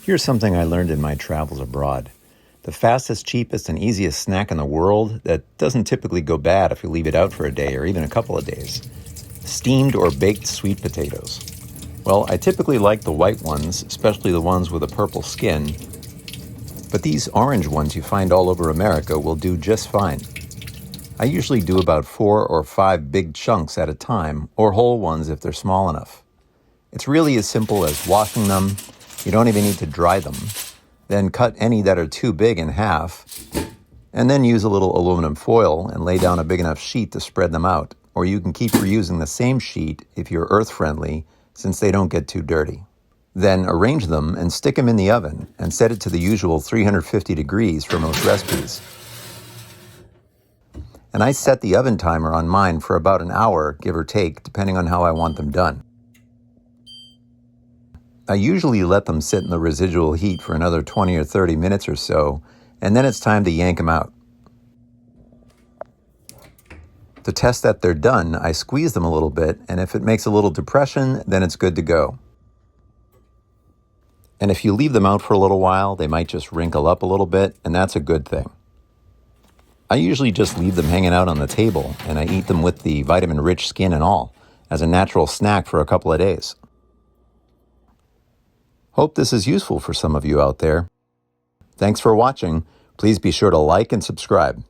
Here's something I learned in my travels abroad. The fastest, cheapest, and easiest snack in the world that doesn't typically go bad if you leave it out for a day or even a couple of days. Steamed or baked sweet potatoes. Well, I typically like the white ones, especially the ones with a purple skin, but these orange ones you find all over America will do just fine. I usually do about 4 or 5 big chunks at a time, or whole ones if they're small enough. It's really as simple as washing them. You don't even need to dry them. Then cut any that are too big in half, and then use a little aluminum foil and lay down a big enough sheet to spread them out. Or you can keep reusing the same sheet if you're earth-friendly, since they don't get too dirty. Then arrange them and stick them in the oven and set it to the usual 350 degrees for most recipes. And I set the oven timer on mine for about an hour, give or take, depending on how I want them done. I usually let them sit in the residual heat for another 20 or 30 minutes or so, and then it's time to yank them out. To test that they're done, I squeeze them a little bit, and if it makes a little depression, then it's good to go. And if you leave them out for a little while, they might just wrinkle up a little bit, and that's a good thing. I usually just leave them hanging out on the table, and I eat them with the vitamin-rich skin and all, as a natural snack for a couple of days. Hope this is useful for some of you out there. Thanks for watching. Please be sure to like and subscribe.